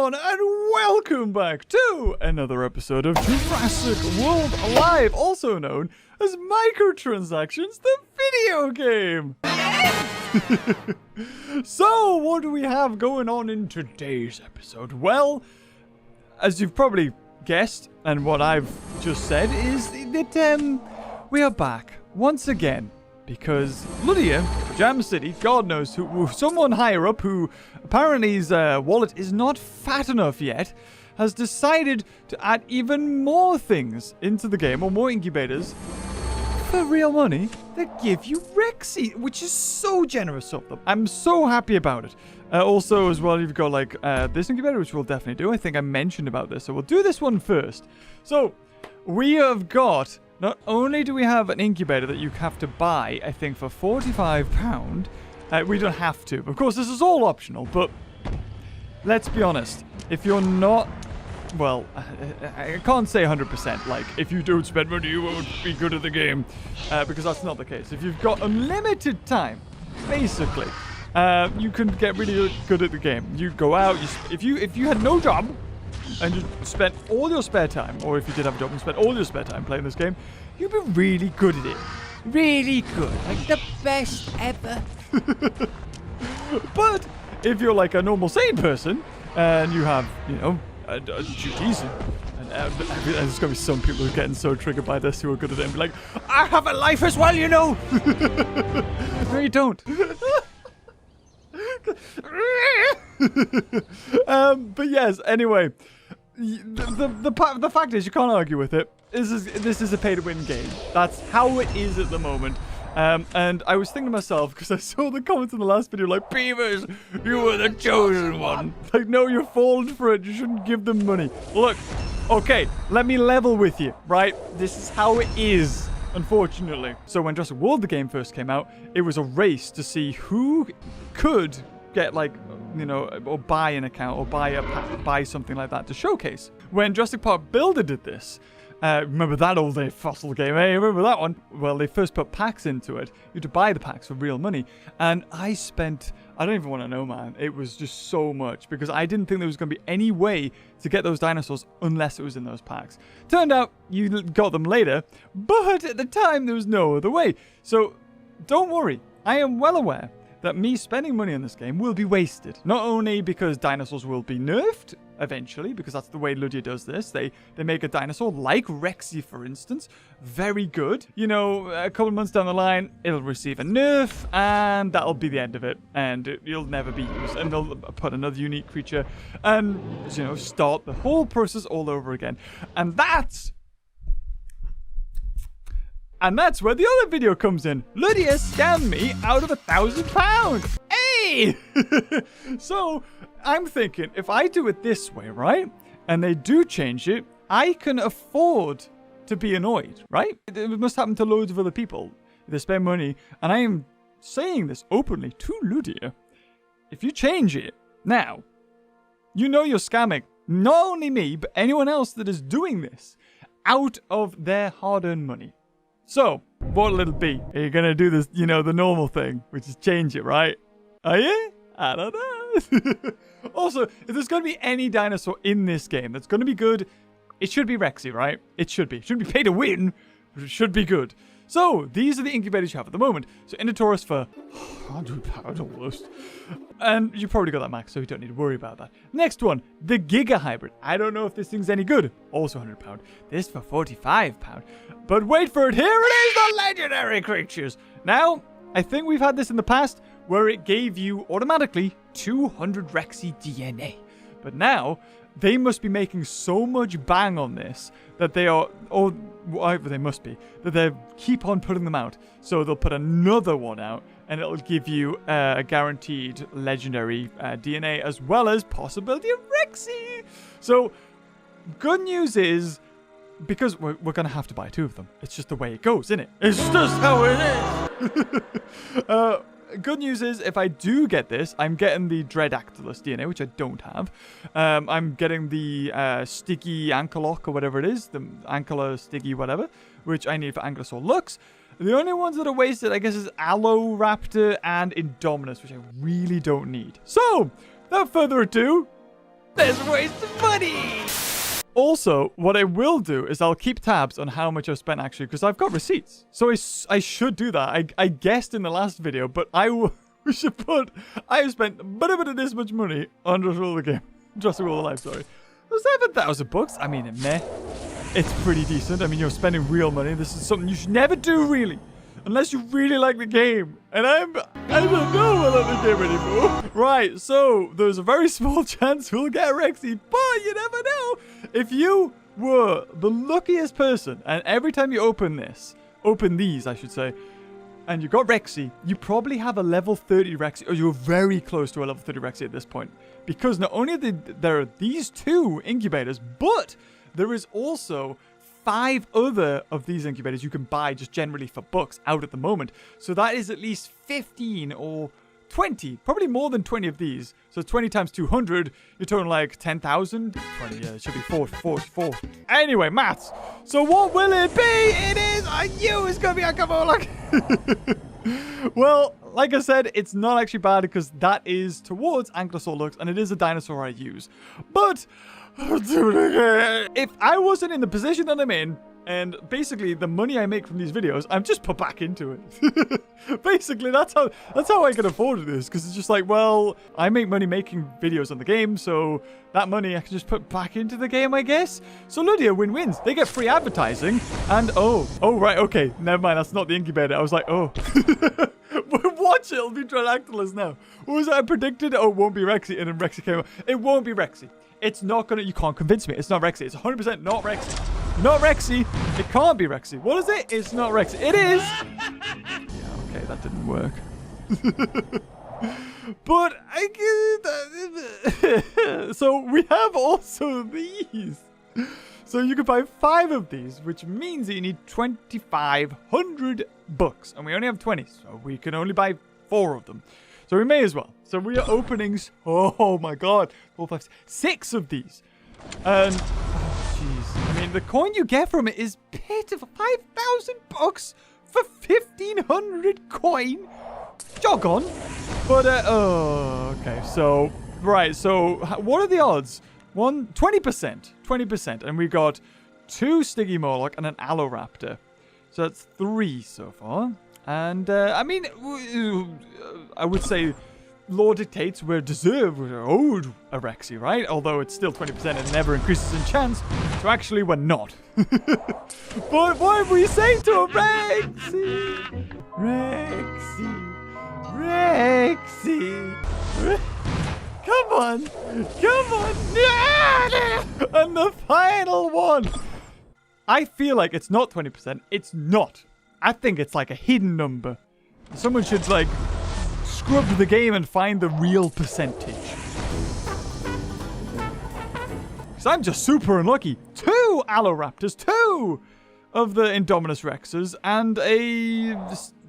everyone, and welcome back to another episode of Jurassic World Alive, also known as Microtransactions, the video game. So, what do we have going on in today's episode? Well, as you've probably guessed, and what I've just said, is that we are back once again. Because Lydia, Jam City, God knows who, someone higher up who apparently his wallet is not fat enough yet, has decided to add even more things into the game, or more incubators, for real money, that give you Rexy, which is so generous of them. I'm so happy about it. Also, as well, you've got like this incubator, which we'll definitely do. I think I mentioned about this, so we'll do this one first. So, we have got... Not only do we have an incubator that you have to buy, I think, for £45. We don't have to. Of course, this is all optional, but let's be honest. If you're not... Well, I can't say 100%. Like, if you don't spend money, you won't be good at the game. Because that's not the case. If you've got unlimited time, basically, you can get really good at the game. You go out, if you had no job... and you spent all your spare time, or if you did have a job and spent all your spare time playing this game, you'd be really good at it. Really good. Like the best ever. But if you're like a normal sane person, and you have, you know, duties, and there's going to be some people who are getting so triggered by this who are good at it and be like, I have a life as well, you know. No, you don't. But yes, anyway, the fact is, you can't argue with it. This is a pay-to-win game. That's how it is at the moment. And I was thinking to myself, because I saw the comments in the last video, like, Beavers, you were the chosen one. Like, no, you're falling for it. You shouldn't give them money. Look, okay, let me level with you, right? This is how it is, unfortunately. So when Jurassic World, the game, first came out, it was a race to see who could get, like, you know, or buy an account or buy a pack, buy something like that to showcase. When Jurassic Park Builder did this, remember that old day fossil game, eh? Remember that one? Well, they first put packs into it. You had to buy the packs for real money. And I spent, I don't even want to know, man. It was just so much because I didn't think there was going to be any way to get those dinosaurs unless it was in those packs. Turned out you got them later, but at the time there was no other way. So don't worry. I am well aware that me spending money on this game will be wasted. Not only because dinosaurs will be nerfed eventually, because that's the way Lydia does this. They make a dinosaur like Rexy, for instance, very good. You know, a couple of months down the line, it'll receive a nerf, and that'll be the end of it. And you'll never be used. And they'll put another unique creature and, you know, start the whole process all over again. And that's where the other video comes in. Lydia scammed me out of £1,000. Hey! So, I'm thinking, if I do it this way, right? And they do change it, I can afford to be annoyed, right? It must happen to loads of other people. They spend money, and I am saying this openly to Lydia. If you change it now, you know you're scamming not only me, but anyone else that is doing this out of their hard-earned money. So, what'll it be? Are you going to do this, you know, the normal thing, which is change it, right? Are you? I don't know. Also, if there's going to be any dinosaur in this game that's going to be good, it should be Rexy, right? It should be. It shouldn't be pay to win, but it should be good. So, these are the incubators you have at the moment. So, Indotaurus for £100 almost. And you probably got that max, so you don't need to worry about that. Next one, the Giga Hybrid. I don't know if this thing's any good. Also £100. This for £45. But wait for it, here it is, the legendary creatures. Now, I think we've had this in the past, where it gave you automatically 200 Rexy DNA. But now, they must be making so much bang on this that they are, or whatever they must be, that they keep on putting them out. So they'll put another one out, and it'll give you a guaranteed legendary DNA, as well as possibility of Rexy. So, good news is, because we're going to have to buy two of them. It's just the way it goes, isn't it? It's just how it is. Good news is, if I do get this, I'm getting the Dreadactylus DNA, which I don't have. I'm getting the Sticky Ankylock, or whatever it is. The Ankyla Sticky whatever, which I need for Ankylosaur Lux. The only ones that are wasted, I guess, is Alloraptor and Indominus, which I really don't need. So, without further ado, There's wasted money. Also, what I will do is I'll keep tabs on how much I've spent actually, because I've got receipts. So I should do that. I guessed in the last video, but we should put, I have spent this much money on Jurassic World Alive, sorry. 7,000 bucks. I mean, meh. It's pretty decent. I mean, you're spending real money. This is something you should never do, really. Unless you really like the game. And I don't know I like the game anymore. Right, so there's a very small chance we'll get Rexy, but you never know. If you were the luckiest person, and every time you open these, I should say, and you got Rexy, you probably have a level 30 Rexy, or you're very close to a level 30 Rexy at this point. Because not only there are these 2 incubators, but there is also 5 other of these incubators you can buy just generally for bucks out at the moment. So that is at least 15 or 20, probably more than 20 of these. So 20 times 200, you're talking like 10,000. 20, yeah, it should be 44. Anyway, maths. So what will it be? It is, I knew it's going to be a couple like. Well, like I said, it's not actually bad because that is towards Ankylosaur Lux and it is a dinosaur I use. But I'll do it again. If I wasn't in the position that I'm in, and basically the money I make from these videos, I'm just put back into it. Basically, that's how I can afford this, because it's just like, well, I make money making videos on the game, so that money I can just put back into the game, I guess. So Lydia win-wins. They get free advertising, and oh, right, okay, never mind, that's not the incubator. I was like, oh. Watch it, it'll be Pterodactylus now. What was that I predicted? Oh, it won't be Rexy, and then Rexy came out. It won't be Rexy. It's not gonna, you can't convince me. It's not Rexy. It's 100% not Rexy. Not Rexy. It can't be Rexy. What is it? It's not Rexy. It is. Yeah, okay, that didn't work. But so we have also these. So you can buy 5 of these, which means that you need 2,500 bucks. And we only have 20, so we can only buy 4 of them. So we may as well. So we are opening, oh my god, 4, 5, 6 of these. And, oh jeez. I mean, the coin you get from it is pitiful. 5,000 bucks for 1,500 coin. Jog on. But, oh, okay. So, right. So, what are the odds? 20%. 20%. And we got 2 Stygimoloch and an Alloraptor. So that's 3 so far. And, I mean, I would say law dictates we're owed a Rexy, right? Although it's still 20% and it never increases in chance. So actually, we're not. But what were you saying to him? Rexy! Rexy! Rexy! Come on! Come on! And the final one! I feel like it's not 20%. It's not. I think it's like a hidden number. Someone should, like, scrub the game and find the real percentage. Because I'm just super unlucky. 2 Alloraptors, 2 of the Indominus Rexes, and a...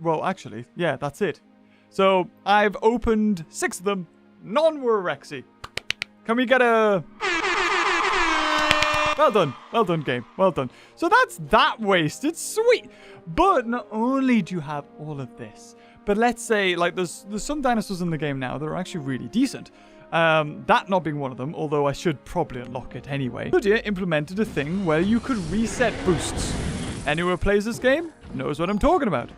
Well, actually, yeah, that's it. So, I've opened 6 of them. None were Rexy. Can we get a... Well done. Well done, game. Well done. So that's that wasted. Sweet. But not only do you have all of this, but let's say, like, there's some dinosaurs in the game now that are actually really decent. That not being one of them, although I should probably unlock it anyway. Lydia implemented a thing where you could reset boosts. Anyone who plays this game knows what I'm talking about.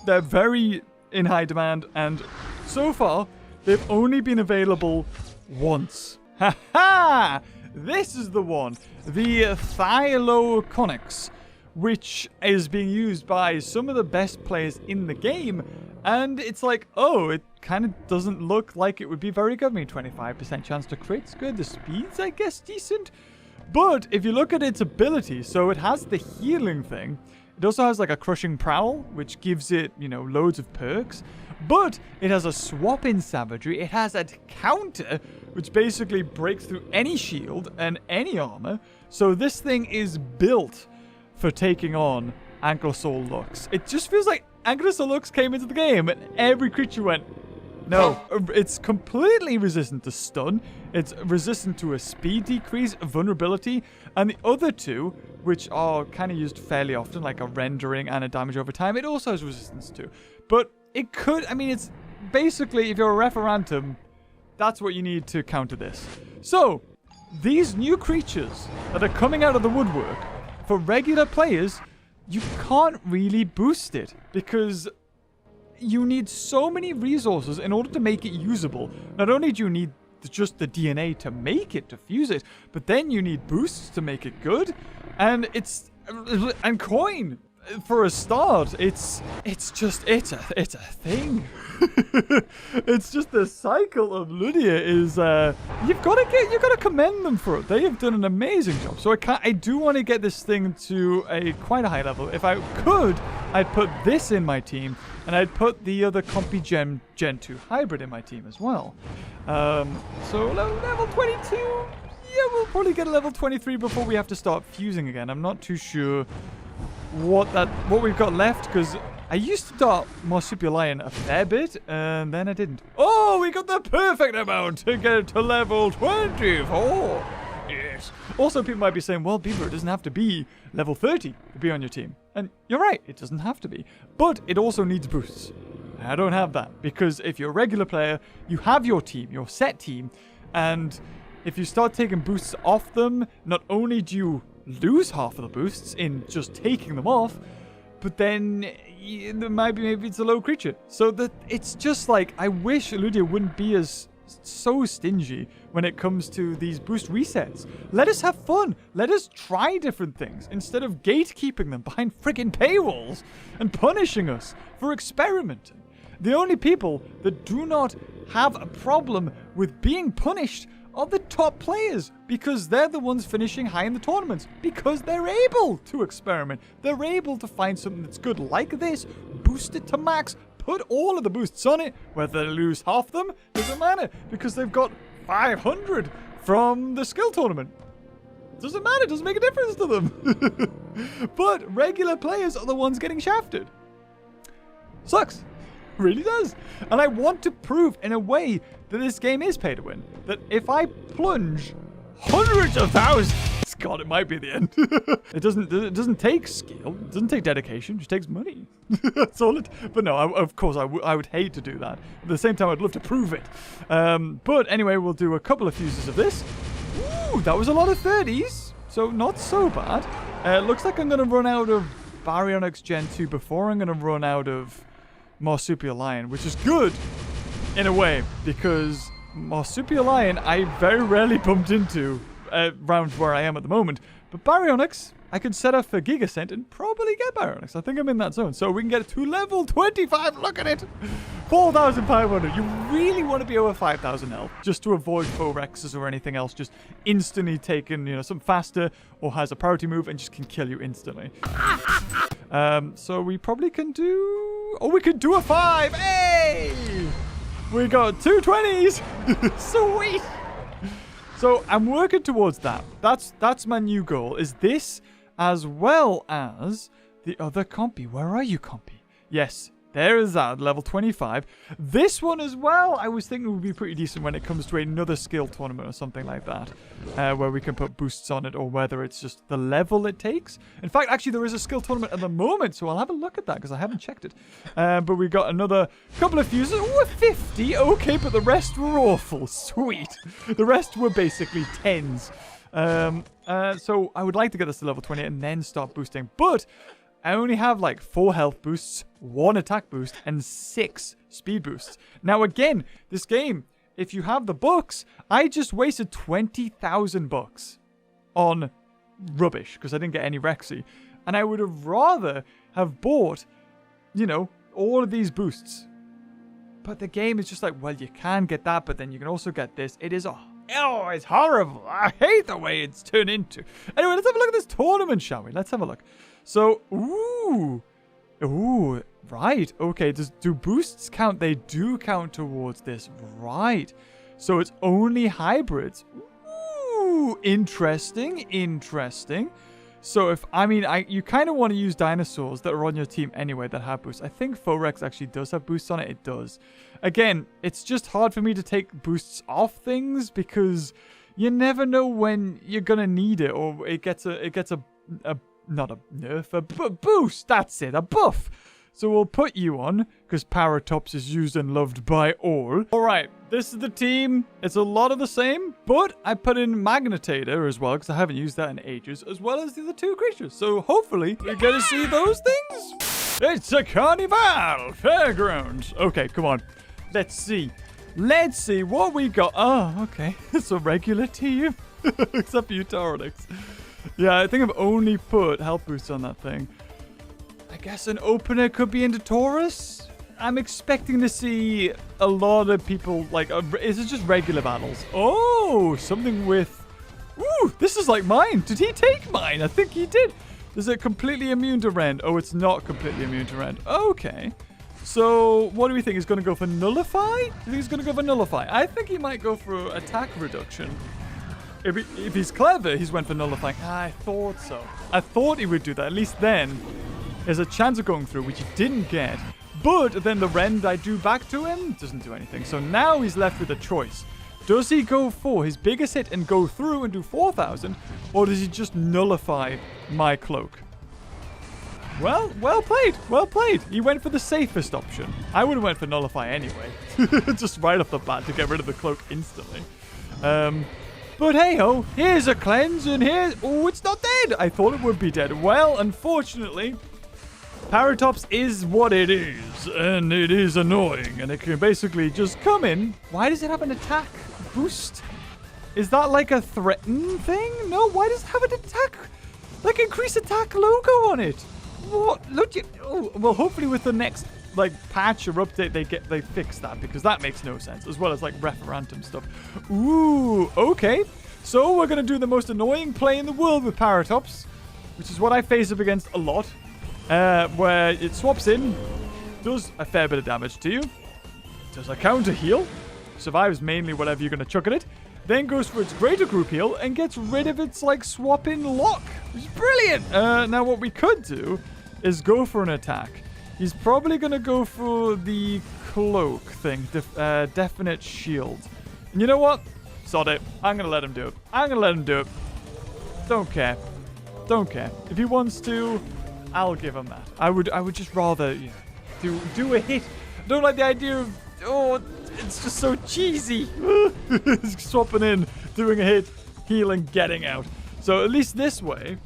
They're very in high demand, and so far, they've only been available once. Ha ha! This is the one, the Thylaconyx, which is being used by some of the best players in the game. And it's like, oh, it kind of doesn't look like it would be very good. I mean, 25% chance to crit's good. The speed's, I guess, decent. But if you look at its ability, so it has the healing thing. It also has like a crushing prowl, which gives it, you know, loads of perks. But it has a swap in savagery. It has a counter, which basically breaks through any shield and any armor. So this thing is built for taking on Ankylosaur Lux. It just feels like Ankylosaur Lux came into the game and every creature went, no. It's completely resistant to stun. It's resistant to a speed decrease, vulnerability, and the other 2, which are kind of used fairly often, like a rendering and a damage over time, it also has resistance to. But it could, I mean, it's basically, if you're a Referantum, that's what you need to counter this. So, these new creatures that are coming out of the woodwork, for regular players, you can't really boost it because you need so many resources in order to make it usable. Not only do you need just the DNA to make it, to fuse it, but then you need boosts to make it good, and coin for a start. It's a thing. It's just the cycle of Ludia is you've got to commend them for it. They have done an amazing job. So I do want to get this thing to quite a high level. If I could, I'd put this in my team, and I'd put the other Compy Gen 2 hybrid in my team as well. So level 22. Yeah, we'll probably get a level 23 before we have to start fusing again. I'm not too sure what we've got left, because I used to start Marsupialian a fair bit, and then I didn't. Oh, we got the perfect amount to get to level 24. Yes. Also, people might be saying, well, Beaver, it doesn't have to be level 30 to be on your team. And you're right, it doesn't have to be. But it also needs boosts. I don't have that, because if you're a regular player, you have your team, your set team, and if you start taking boosts off them, not only do you lose half of the boosts in just taking them off, but then maybe it's a low creature. So that it's just like, I wish Ludia wouldn't be so stingy when it comes to these boost resets. Let us have fun. Let us try different things instead of gatekeeping them behind friggin' paywalls and punishing us for experimenting. The only people that do not have a problem with being punished are the top players, because they're the ones finishing high in the tournaments, because they're able to experiment. They're able to find something that's good like this, boost it to max, put all of the boosts on it. Whether they lose half them doesn't matter, because they've got 500 from the skill tournament. Doesn't matter, doesn't make a difference to them. But regular players are the ones getting shafted. Sucks. Really does. And I want to prove in a way that this game is pay to win. That if I plunge hundreds of thousands, God, it might be the end. It doesn't take skill. It doesn't take dedication. It just takes money. That's all it. But no, of course, I would hate to do that. At the same time, I'd love to prove it. But anyway, we'll do a couple of fuses of this. Ooh, that was a lot of 30s. So not so bad. Looks like I'm going to run out of Baryonyx Gen 2 before I'm going to run out of Marsupialian, which is good in a way, because Marsupialian I very rarely bumped into around where I am at the moment. But Baryonyx, I could set up for Gigasent and probably get Baryonyx. I think I'm in that zone. So we can get it to level 25. Look at it. 4,500. You really want to be over 5,000 health just to avoid faux Rexes or anything else. Just instantly taking, something faster or has a priority move and just can kill you instantly. So we probably can do... Oh, we could do a 5. Hey! We got 2 20s. Sweet. So I'm working towards that. That's my new goal. Is this as well as the other compy? Where are you, compy? Yes, there is that, level 25. This one as well, I was thinking would be pretty decent when it comes to another skill tournament or something like that, where we can put boosts on it, or whether it's just the level it takes. In fact, actually, there is a skill tournament at the moment, so I'll have a look at that, because I haven't checked it. But we got another couple of fuses. Oh, 50. Okay, but the rest were awful. Sweet. The rest were basically 10s. So I would like to get this to level 20 and then start boosting, but I only have like 4 health boosts, 1 attack boost, and 6 speed boosts. Now again, this game, if you have the books, I just wasted 20,000 bucks on rubbish because I didn't get any Rexy. And I would have rather have bought, all of these boosts. But the game is just like, well, you can get that, but then you can also get this. It is it's horrible. I hate the way it's turned into. Anyway, let's have a look at this tournament, shall we? Let's have a look. So, ooh, right. Okay, do boosts count? They do count towards this, right. So it's only hybrids. Ooh, interesting. So you kind of want to use dinosaurs that are on your team anyway that have boosts. I think Forex actually does have boosts on it. It does. Again, it's just hard for me to take boosts off things because you never know when you're gonna need it, or it gets a not a nerf, a boost. That's it, a buff. So we'll put you on, because Paratops is used and loved by all. All right, this is the team. It's a lot of the same, but I put in Magnetator as well, because I haven't used that in ages, as well as the other two creatures. So hopefully we get to see those things. It's a carnival fairground. Okay, come on. Let's see. Let's see what we got. Oh, okay. It's a regular team. Except for you, Tauronix. Yeah, I think I've only put health boosts on that thing. I guess an opener could be into Taurus. I'm expecting to see a lot of people, like, is it just regular battles? Oh, something with... Ooh, this is like mine. Did he take mine? I think he did. Is it completely immune to rend? Oh, it's not completely immune to rend. Okay. So, what do we think? He's going to go for nullify? Do you think he's going to go for nullify? I think he might go for attack reduction. If he's clever, he's went for nullifying. I thought so. I thought he would do that. At least then, there's a chance of going through, which he didn't get. But then the rend I do back to him doesn't do anything. So now he's left with a choice. Does he go for his biggest hit and go through and do 4,000? Or does he just nullify my cloak? Well, well played. Well played. He went for the safest option. I would have went for nullify anyway. Just right off the bat to get rid of the cloak instantly. But hey-ho, here's a cleanse, and here's... Oh, it's not dead! I thought it would be dead. Well, unfortunately, Paratops is what it is, and it is annoying, and it can basically just come in. Why does it have an attack boost? Is that like a threaten thing? No, why does it have an attack, like increase attack logo on it? What? Look, oh, well, hopefully with the next... like patch or update they fix that, because that makes no sense, as well as like referendum stuff. Ooh, okay. So we're gonna do the most annoying play in the world with Paratops, which is what I face up against a lot, where it swaps in, does a fair bit of damage to you, does a counter heal, survives mainly whatever you're gonna chuck at it, then goes for its greater group heal and gets rid of its like swap in lock, which is brilliant. Now what we could do is go for an attack. He's probably going to go for the cloak thing, definite shield. And you know what? Sod it. I'm going to let him do it. I'm going to let him do it. Don't care. Don't care. If he wants to, I'll give him that. I would just rather do a hit. I don't like the idea of, oh, it's just so cheesy. Swapping in, doing a hit, healing, getting out. So at least this way,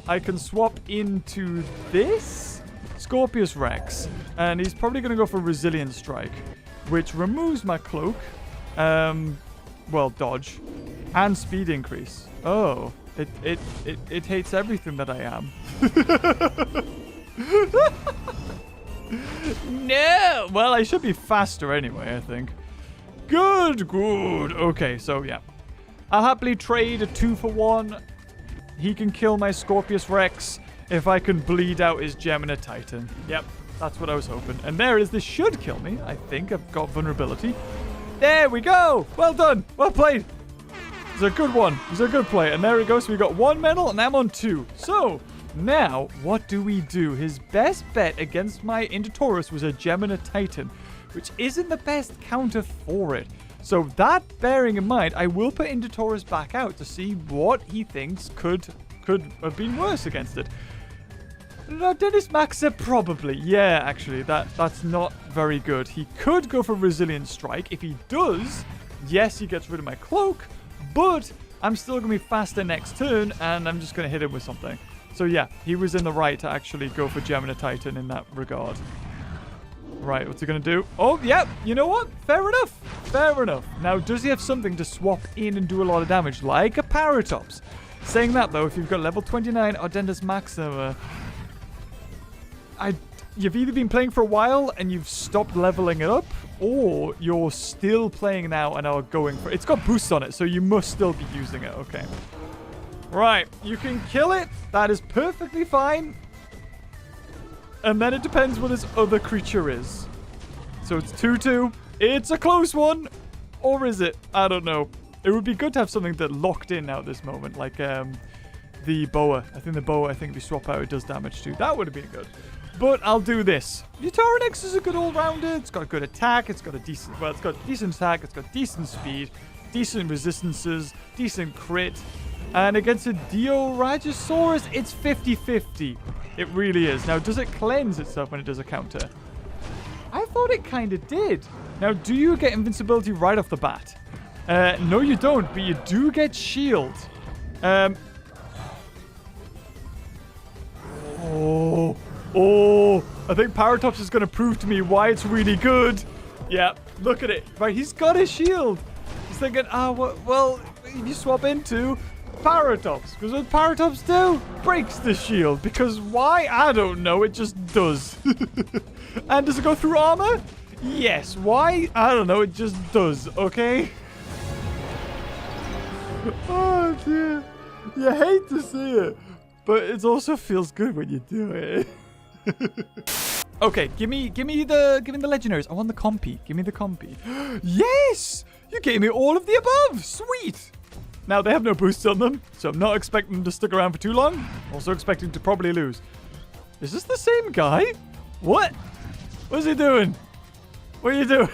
I can swap into this. Scorpius Rex, and he's probably going to go for Resilient Strike, which removes my cloak, well, dodge, and speed increase. Oh, it hates everything that I am. No! Well, I should be faster anyway, I think. Good, good. Okay, so yeah. I'll happily trade a 2-for-1. He can kill my Scorpius Rex if I can bleed out his Gemina Titan. Yep, that's what I was hoping. And there it is. This should kill me. I think I've got vulnerability. There we go. Well done. Well played. It's a good one. It's a good play. And there we go. So we got 1 medal and I'm on 2. So now what do we do? His best bet against my Inditaurus was a Gemina Titan, which isn't the best counter for it. So that bearing in mind, I will put Inditaurus back out to see what he thinks could have been worse against it. Dennis Maxa, probably. Yeah, actually, that's not very good. He could go for Resilient Strike. If he does, yes, he gets rid of my cloak, but I'm still going to be faster next turn, and I'm just going to hit him with something. So yeah, he was in the right to actually go for Gemina Titan in that regard. Right, what's he going to do? Oh, yeah, you know what? Fair enough. Fair enough. Now, does he have something to swap in and do a lot of damage, like a Paratops? Saying that, though, if you've got level 29 Ardendus Maxima, you've either been playing for a while and you've stopped leveling it up, or you're still playing now and are going for... It's got boosts on it, so you must still be using it. Okay. Right, you can kill it. That is perfectly fine. And then it depends what his other creature is. So it's 2-2. It's a close one. Or is it? I don't know. It would be good to have something that locked in now at this moment, like the boa. I think the boa, if you swap out, it does damage too. That would have been good. But I'll do this. Tauronix is a good all-rounder. It's got a good attack. It's got a decent... Well, it's got decent attack. It's got decent speed. Decent resistances. Decent crit. And against a Dioragosaurus, it's 50-50. It really is. Now, does it cleanse itself when it does a counter? I thought it kind of did. Now, do you get invincibility right off the bat? No, you don't, but you do get shield. Oh, I think Paratops is going to prove to me why it's really good. Yeah, look at it. Right, he's got a shield. He's thinking, well, if you swap into Paratops, because what Paratops do breaks the shield. Because why? I don't know. It just does. And does it go through armor? Yes. Why? I don't know. It just does. Okay. Oh dear. You hate to see it, but it also feels good when you do it. Okay, give me the legendaries. I want the compy. Give me the compy. Yes! You gave me all of the above. Sweet. Now, they have no boosts on them, so I'm not expecting them to stick around for too long. Also expecting to probably lose. Is this the same guy? What? What's he doing? What are you doing?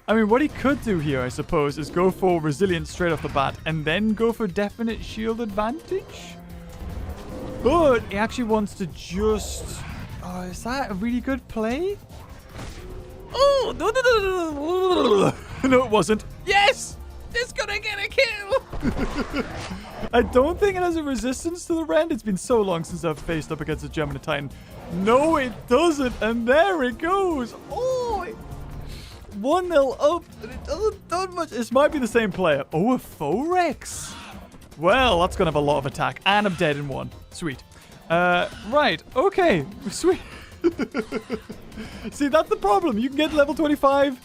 I mean, what he could do here, I suppose, is go for resilience straight off the bat and then go for definite shield advantage. But he actually wants to just... Oh, is that a really good play? Oh, no. No, it wasn't. Yes! It's gonna get a kill! I don't think it has a resistance to the rend. It's been so long since I've faced up against a Gemini Titan. No, it doesn't. And there it goes. Oh, 1-0 up. And it doesn't do much. This might be the same player. Oh, a Forex. Well, that's gonna have a lot of attack. And I'm dead in one. Sweet. Right. Okay. Sweet. See, that's the problem. You can get level 25.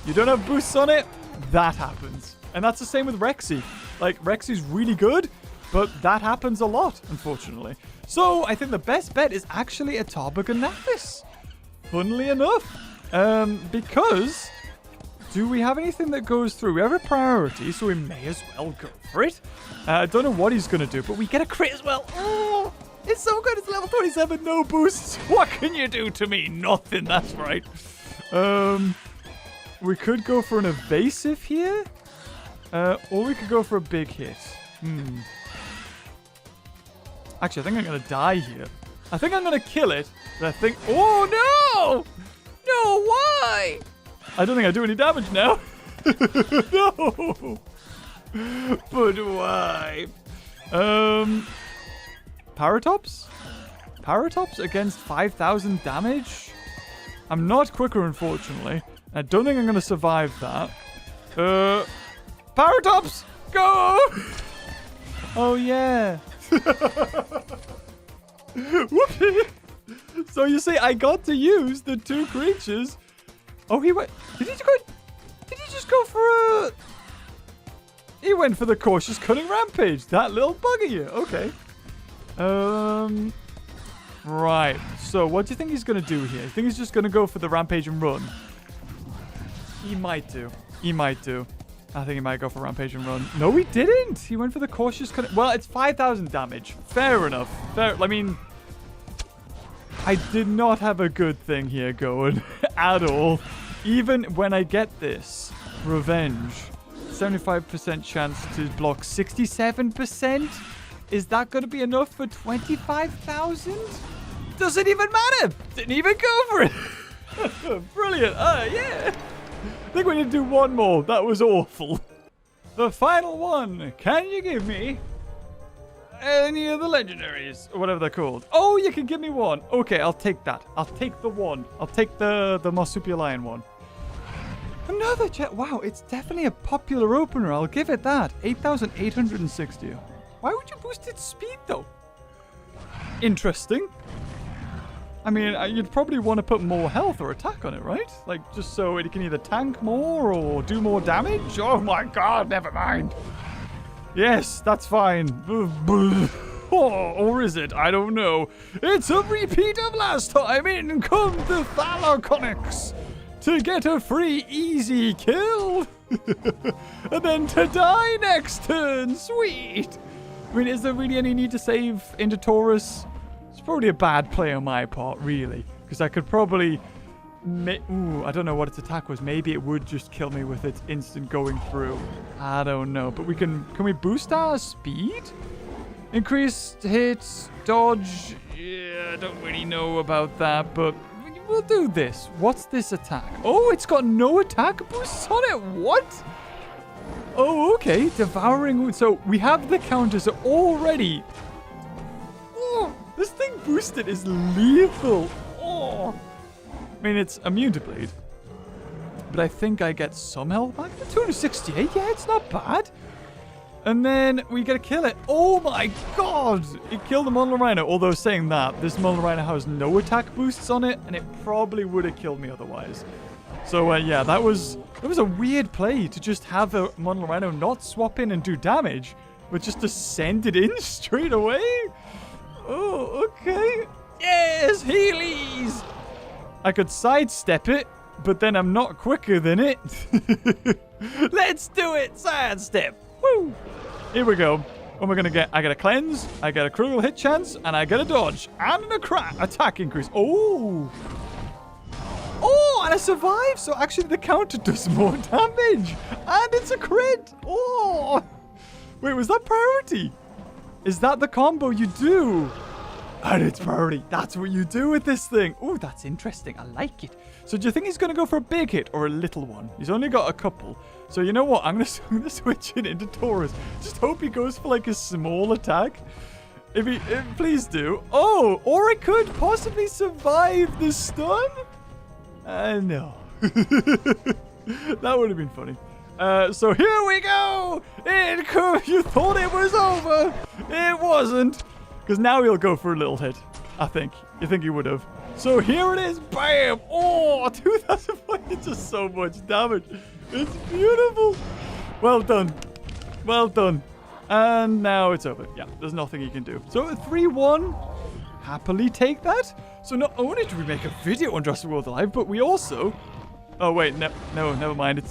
You don't have boosts on it. That happens. And that's the same with Rexy. Like, Rexy's really good, but that happens a lot, unfortunately. So, I think the best bet is actually a Tarboganapis. Funnily enough. Because... do we have anything that goes through? We have a priority, so we may as well go for it. I don't know what he's going to do, but we get a crit as well. Oh, it's so good. It's level 27, no boosts. What can you do to me? Nothing, that's right. We could go for an evasive here. Or we could go for a big hit. Actually, I think I'm going to die here. I think I'm going to kill it. But I think... oh, no! No, why? I don't think I do any damage now. No. But why? Paratops? Paratops against 5,000 damage? I'm not quicker, unfortunately. I don't think I'm going to survive that. Paratops! Go! Oh, yeah. Whoopsie. So you see, I got to use the two creatures. Oh, he went... Did he just go for a... He went for the cautious cunning rampage. That little bugger. Okay. Right. So what do you think he's going to do here? You think he's just going to go for the rampage and run? He might do. He might do. I think he might go for rampage and run. No, he didn't. He went for the cautious cunning... Well, it's 5,000 damage. Fair enough. Fair... I mean... I did not have a good thing here going at all. Even when I get this revenge, 75% chance to block 67%. Is that going to be enough for 25,000? Doesn't even matter. Didn't even go for it. Brilliant. Yeah. I think we need to do one more. That was awful. The final one. Can you give me any of the legendaries, or whatever they're called? Oh, you can give me one. Okay, I'll take that. I'll take the one. I'll take the Marsupialian one. Another jet. Wow, it's definitely a popular opener. I'll give it that. 8,860. Why would you boost its speed, though? Interesting. I mean, you'd probably want to put more health or attack on it, right? Like, just so it can either tank more or do more damage. Oh my god, never mind. Yes, that's fine. Or is it? I don't know. It's a repeat of last time. In come the Thaloconyx to get a free easy kill. And then to die next turn. Sweet. I mean, is there really any need to save into Taurus? It's probably a bad play on my part, really. Because I could probably Ooh, I don't know what its attack was. Maybe it would just kill me with its instant going through. I don't know. But we can we boost our speed? Increased hits, dodge. Yeah, I don't really know about that, but we'll do this. What's this attack? Oh, it's got no attack boosts on it. What? Oh, okay. Devouring. So we have the counters already. Oh, this thing boosted is lethal. Oh. I mean, it's immune to bleed. But I think I get some health back. 268. Yeah, it's not bad. And then we gotta kill it. Oh my god! It killed the Model Rhino. Although saying that, this Model Rhino has no attack boosts on it, and it probably would have killed me otherwise. So yeah, that was a weird play to just have a Model Rhino not swap in and do damage, but just to send it in straight away. Oh, okay. Yes, Heelys! I could sidestep it, but then I'm not quicker than it. Let's do it! Sidestep! Woo! Here we go. What am I going to get? I get a cleanse, I get a critical hit chance, and I get a dodge. And an attack increase. Oh! Oh, and I survive! So actually the counter does more damage. And it's a crit! Oh! Wait, was that priority? Is that the combo you do? And it's priority. That's what you do with this thing. Oh, that's interesting. I like it. So do you think he's going to go for a big hit or a little one? He's only got a couple. So you know what? I'm going to switch it into Taurus. Just hope he goes for like a small attack. Please do. Oh, or I could possibly survive the stun. No. That would have been funny. So here we go. You thought it was over. It wasn't. Because now he'll go for a little hit, I think. You think he would have. So here it is. Bam. Oh, 2,000 points. It's just so much damage. It's beautiful. Well done. Well done. And now it's over. Yeah, there's nothing he can do. So 3-1. Happily take that. So not only do we make a video on Jurassic World Alive, but we also... Oh, wait. No, never mind.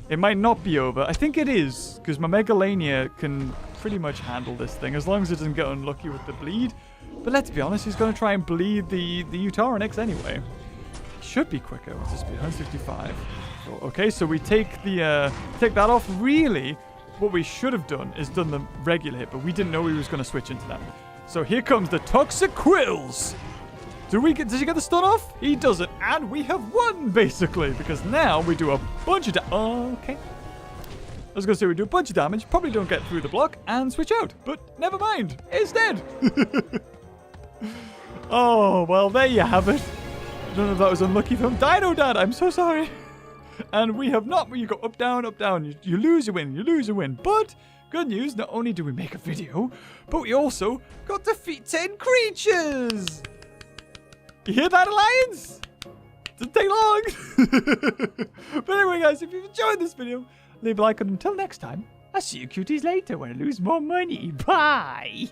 It might not be over. I think it is, because my Megalania can pretty much handle this thing, as long as it doesn't get unlucky with the bleed. But let's be honest, he's going to try and bleed the Utaranix anyway. Should be quicker with the speed, 165. Okay, so we take that off. Really, what we should have done is done the regular hit, but we didn't know he was going to switch into that. So here comes the Toxic Quills. Does he get the stun off? He doesn't. And we have won, basically, because now we do a bunch of okay. I was going to say we do a bunch of damage, probably don't get through the block, and switch out. But never mind. It's dead. Oh, well, there you have it. I don't know if that was unlucky from Dino Dad. I'm so sorry. And we have not. You go up, down, up, down. You lose, you win. You lose, you win. But good news, not only do we make a video, but we also got to defeat 10 creatures. You hear that, Alliance? Doesn't take long. But anyway, guys, if you've enjoyed this video, leave a like, and until next time, I'll see you cuties later when I lose more money. Bye.